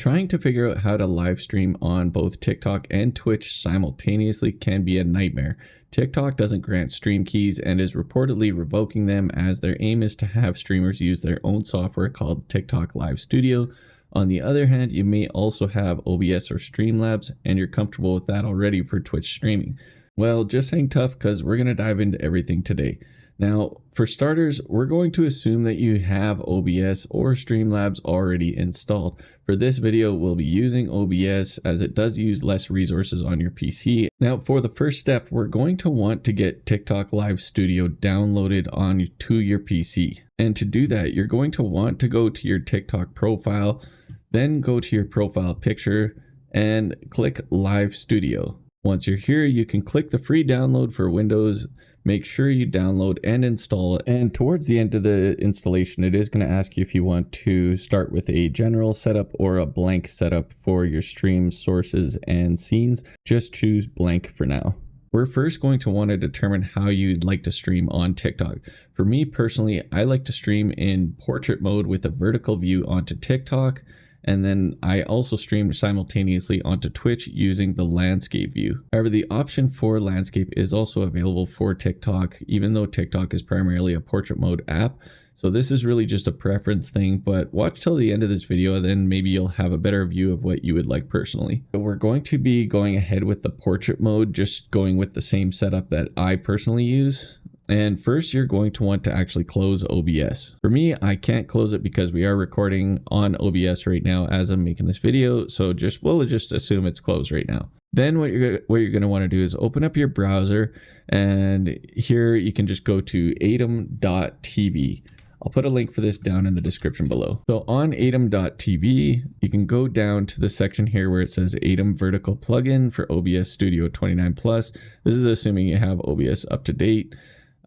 Trying to figure out how to live stream on both TikTok and Twitch simultaneously can be a nightmare. TikTok doesn't grant stream keys and is reportedly revoking them, as their aim is to have streamers use their own software called TikTok Live Studio. On the other hand, you may also have OBS or Streamlabs, and you're comfortable with that already for Twitch streaming. Well, just hang tough because we're going to dive into everything today. Now, for starters, we're going to assume that you have OBS or Streamlabs already installed. For this video, we'll be using OBS as it does use less resources on your PC. Now, for the first step, we're going to want to get TikTok Live Studio downloaded onto your PC. And to do that, you're going to want to go to your TikTok profile, then go to your profile picture and click Live Studio. Once you're here, you can click the free download for Windows. Make sure you download and install, and towards the end of the installation, it is going to ask you if you want to start with a general setup or a blank setup for your stream sources and scenes. Just choose blank for now. We're first going to want to determine how you'd like to stream on TikTok. For me personally, I like to stream in portrait mode with a vertical view onto TikTok. And then I also streamed simultaneously onto Twitch using the landscape view. However, the option for landscape is also available for TikTok, even though TikTok is primarily a portrait mode app. So this is really just a preference thing, but watch till the end of this video, then maybe you'll have a better view of what you would like personally. So we're going to be going ahead with the portrait mode, just going with the same setup that I personally use. And first, you're going to want to actually close OBS. For me, I can't close it because we are recording on OBS right now as I'm making this video. So we'll just assume it's closed right now. Then what you're going to want to do is open up your browser, and here you can just go to atom.tv. I'll put a link for this down in the description below. So on atom.tv, you can go down to the section here where it says Atom Vertical Plugin for OBS Studio 29 Plus. This is assuming you have OBS up to date.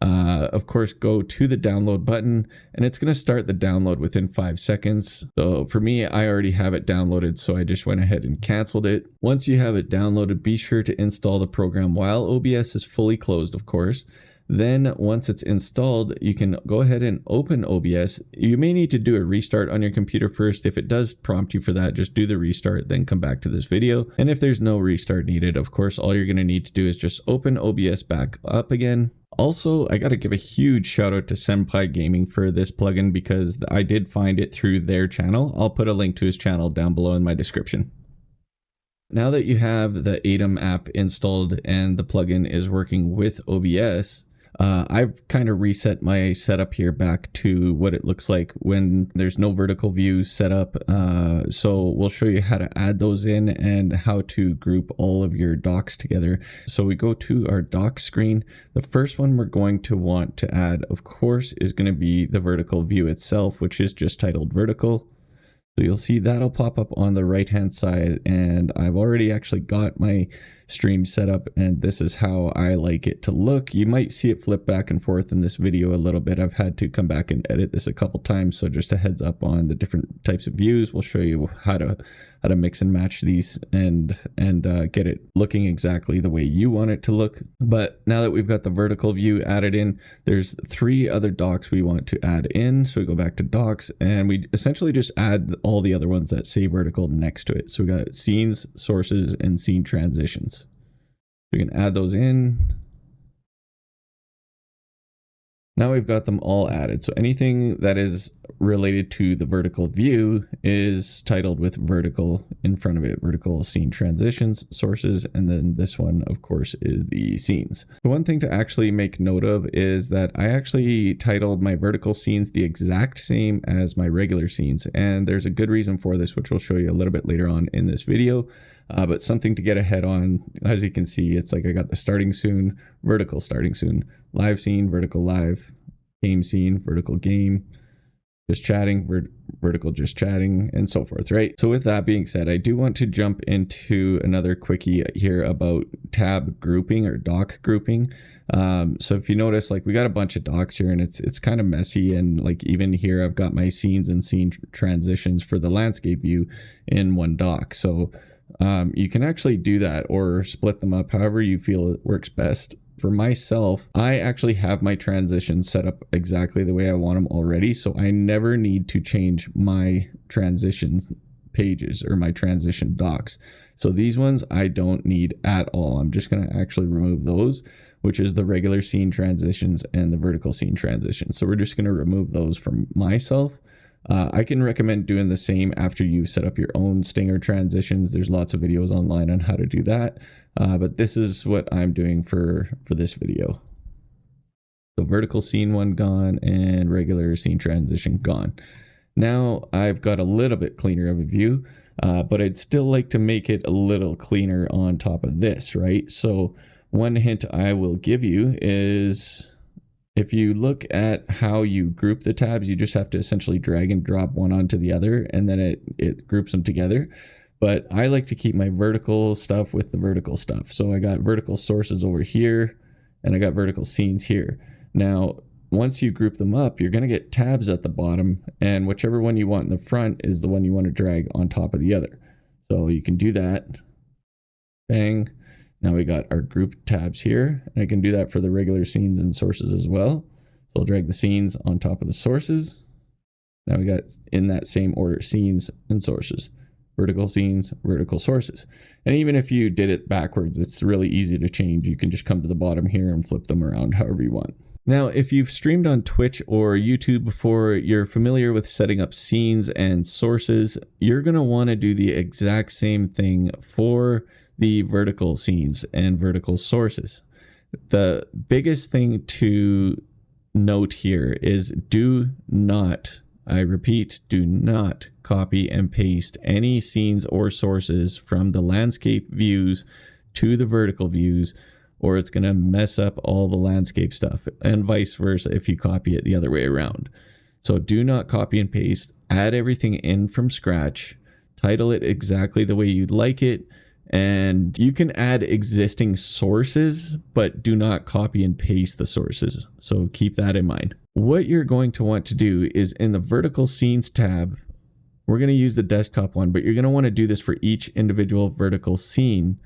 Of course, go to the download button, and it's going to start the download within 5 seconds. So for me, I already have it downloaded, so I just went ahead and canceled it. Once you have it downloaded, be sure to install the program while OBS is fully closed, of course. Then once it's installed, you can go ahead and open OBS. You may need to do a restart on your computer first. If it does prompt you for that, just do the restart, then come back to this video. And if there's no restart needed, of course, all you're going to need to do is just open OBS back up again. Also, I got to give a huge shout out to Senpai Gaming for this plugin because I did find it through their channel. I'll put a link to his channel down below in my description. Now that you have the Atom app installed and the plugin is working with OBS, I've kind of reset my setup here back to what it looks like when there's no vertical view set up. So we'll show you how to add those in and how to group all of your docs together. So we go to our doc screen. The first one we're going to want to add, of course, is going to be the vertical view itself, which is just titled vertical. So you'll see that'll pop up on the right hand side, and I've already actually got my stream set up, and this is how I like it to look. You might see it flip back and forth in this video a little bit. I've had to come back and edit this a couple times, so just a heads up on the different types of views. We'll show you how to mix and match these and get it looking exactly the way you want it to look. But now that we've got the vertical view added in, there's 3 other docs we want to add in. So we go back to docs, and we essentially just add all the other ones that say vertical next to it. So we got scenes, sources, and scene transitions. We can add those in. Now we've got them all added. So anything that is related to the vertical view is titled with vertical in front of it. Vertical scene transitions, sources, and then this one, of course, is the scenes. The one thing to actually make note of is that I actually titled my vertical scenes the exact same as my regular scenes. And there's a good reason for this, which we'll show you a little bit later on in this video. But something to get ahead on, as you can see, it's like I got the starting soon, vertical starting soon, live scene, vertical live, game scene, vertical game, just chatting, vertical just chatting, and so forth, right? So with that being said, I do want to jump into another quickie here about tab grouping or doc grouping. So if you notice, like we got a bunch of docs here, and it's kind of messy, and like even here I've got my scenes and scene transitions for the landscape view in one doc. So you can actually do that or split them up however you feel it works best. For myself, I actually have my transitions set up exactly the way I want them already, so I never need to change my transitions pages or my transition docks. So these ones I don't need at all. I'm just going to actually remove those, which is the regular scene transitions and the vertical scene transitions. So we're just going to remove those from myself. I can recommend doing the same after you set up your own stinger transitions. There's lots of videos online on how to do that. But this is what I'm doing for this video. So vertical scene one gone and regular scene transition gone. Now I've got a little bit cleaner of a view, but I'd still like to make it a little cleaner on top of this, right? So one hint I will give you is if you look at how you group the tabs, you just have to essentially drag and drop one onto the other, and then it groups them together. But I like to keep my vertical stuff with the vertical stuff. So I got vertical sources over here, and I got vertical scenes here. Now, once you group them up, you're going to get tabs at the bottom, and whichever one you want in the front is the one you want to drag on top of the other. So you can do that. Bang. Now we got our group tabs here, and I can do that for the regular scenes and sources as well. So I'll drag the scenes on top of the sources. Now we got in that same order, scenes and sources, vertical scenes, vertical sources. And even if you did it backwards, it's really easy to change. You can just come to the bottom here and flip them around however you want. Now, if you've streamed on Twitch or YouTube before, you're familiar with setting up scenes and sources. You're going to want to do the exact same thing for the vertical scenes and vertical sources. The biggest thing to note here is do not, I repeat, do not copy and paste any scenes or sources from the landscape views to the vertical views, or it's going to mess up all the landscape stuff, and vice versa if you copy it the other way around. So do not copy and paste, add everything in from scratch, title it exactly the way you'd like it, and you can add existing sources, but do not copy and paste the sources. So keep that in mind. What you're going to want to do is in the vertical scenes tab, we're going to use the desktop one, but you're going to want to do this for each individual vertical scene.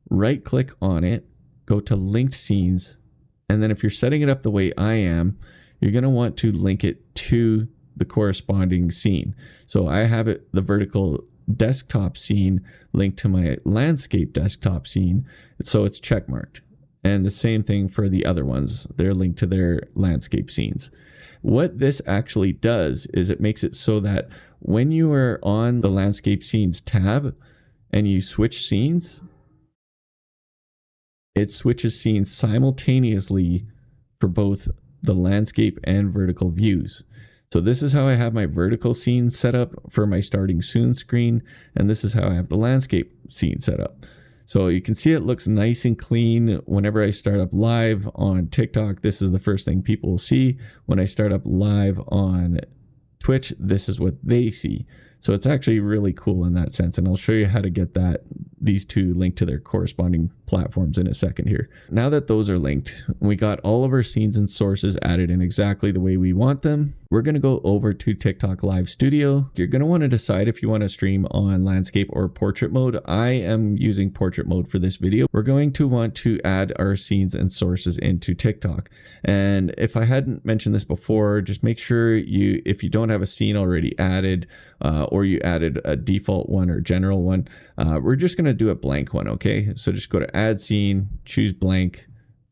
Right click on it, go to linked scenes, and then if you're setting it up the way I am, you're going to want to link it to the corresponding scene. So I have it, the vertical desktop scene linked to my landscape desktop scene, so it's checkmarked. And the same thing for the other ones, they're linked to their landscape scenes. What this actually does is it makes it so that when you are on the landscape scenes tab and you switch scenes, it switches scenes simultaneously for both the landscape and vertical views. So this is how I have my vertical scene set up for my starting soon screen, and this is how I have the landscape scene set up. So you can see it looks nice and clean. Whenever I start up live on TikTok, this is the first thing people will see. When I start up live on Twitch, this is what they see. So it's actually really cool in that sense, and I'll show you how to get these two linked to their corresponding platforms in a second here. Now that those are linked, we got all of our scenes and sources added in exactly the way we want them. We're going to go over to TikTok Live Studio. You're going to want to decide if you want to stream on landscape or portrait mode. I am using portrait mode for this video. We're going to want to add our scenes and sources into TikTok. And if I hadn't mentioned this before, just make sure if you don't have a scene already added, or you added a default one or general one, we're just going to do a blank one, okay? So just go to add scene, choose blank,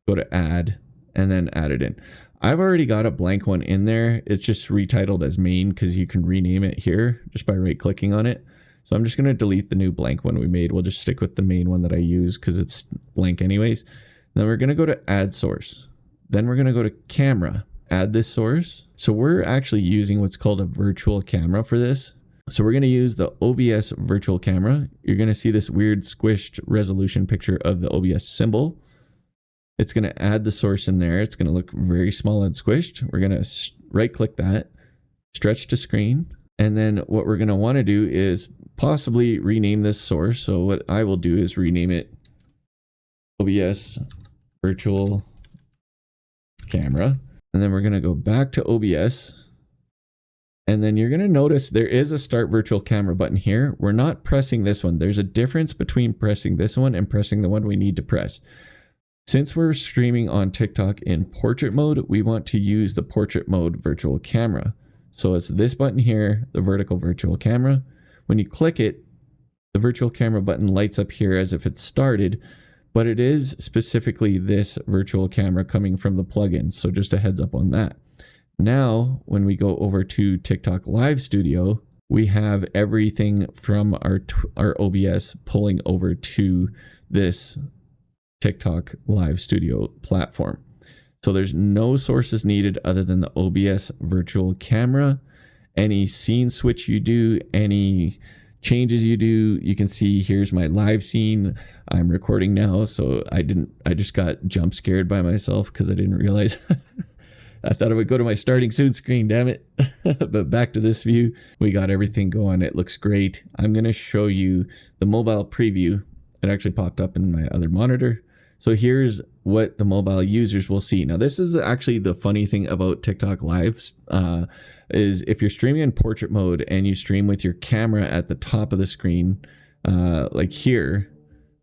go to add, and then add it in. I've already got a blank one in there. It's just retitled as main because you can rename it here just by right clicking on it. So I'm just going to delete the new blank one we made. We'll just stick with the main one that I use because it's blank anyways. Then we're going to go to add source. Then we're going to go to camera, add this source. So we're actually using what's called a virtual camera for this. So we're going to use the OBS virtual camera. You're going to see this weird squished resolution picture of the OBS symbol. It's going to add the source in there. It's going to look very small and squished. We're going to right click that, stretch to screen. And then what we're going to want to do is possibly rename this source. So what I will do is rename it OBS virtual camera. And then we're going to go back to OBS. And then you're going to notice there is a start virtual camera button here. We're not pressing this one. There's a difference between pressing this one and pressing the one we need to press. Since we're streaming on TikTok in portrait mode, we want to use the portrait mode virtual camera. So it's this button here, the vertical virtual camera. When you click it, the virtual camera button lights up here as if it started, but it is specifically this virtual camera coming from the plugin. So just a heads up on that. Now, when we go over to TikTok Live Studio, we have everything from our OBS pulling over to this TikTok Live Studio platform. So there's no sources needed other than the OBS virtual camera. Any scene switch you do, any changes you do, you can see here's my live scene. I'm recording now, so I just got jump scared by myself because I didn't realize I thought it would go to my starting soon screen, damn it. But back to this view, we got everything going. It looks great. I'm going to show you the mobile preview. It actually popped up in my other monitor. So here's what the mobile users will see. Now, this is actually the funny thing about TikTok Live, is if you're streaming in portrait mode and you stream with your camera at the top of the screen, like here,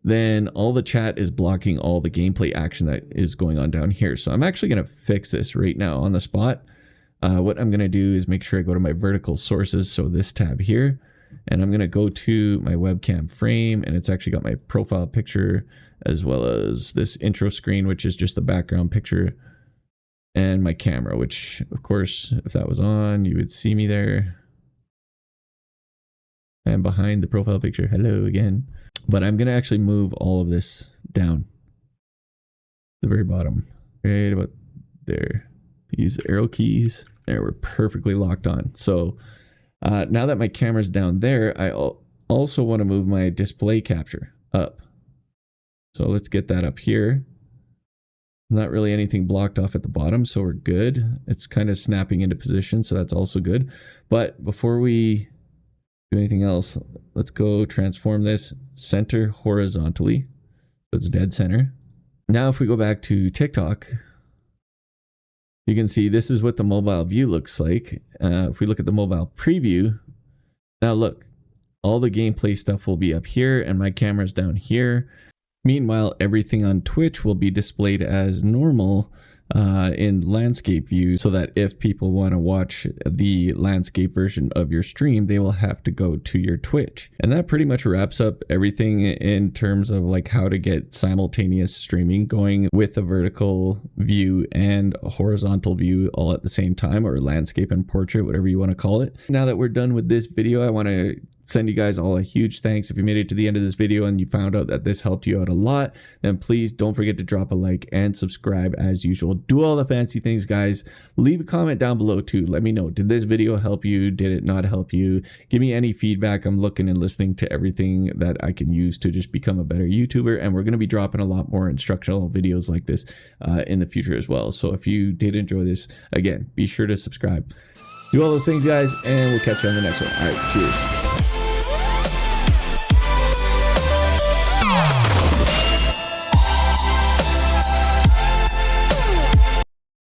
then all the chat is blocking all the gameplay action that is going on down here. So I'm actually going to fix this right now on the spot. What I'm going to do is make sure I go to my vertical sources, so this tab here, and I'm going to go to my webcam frame, and it's actually got my profile picture as well as this intro screen, which is just the background picture, and my camera, which of course, if that was on, you would see me there. And behind the profile picture, hello again. But I'm going to actually move all of this down. The very bottom, right about there. Use the arrow keys. There, we're perfectly locked on. So now that my camera's down there, I also want to move my display capture up. So let's get that up here. Not really anything blocked off at the bottom, so we're good. It's kind of snapping into position, so that's also good. But before we do anything else, let's go transform this center horizontally. So it's dead center. Now if we go back to TikTok, you can see this is what the mobile view looks like. If we look at the mobile preview, now look, all the gameplay stuff will be up here and my camera's down here. Meanwhile, everything on Twitch will be displayed as normal in landscape view, so that if people want to watch the landscape version of your stream, they will have to go to your Twitch. And that pretty much wraps up everything in terms of like how to get simultaneous streaming going with a vertical view and a horizontal view all at the same time, or landscape and portrait, whatever you want to call it. Now that we're done with this video, I want to send you guys all a huge thanks. If you made it to the end of this video and you found out that this helped you out a lot, then please don't forget to drop a like and subscribe as usual. Do all the fancy things, guys. Leave a comment down below too. Let me know, did this video help you? Did it not help you? Give me any feedback. I'm looking and listening to everything that I can use to just become a better YouTuber, and we're going to be dropping a lot more instructional videos like this in the future as well. So if you did enjoy this, again, be sure to subscribe. Do all those things, guys, and we'll catch you on the next one. All right, cheers.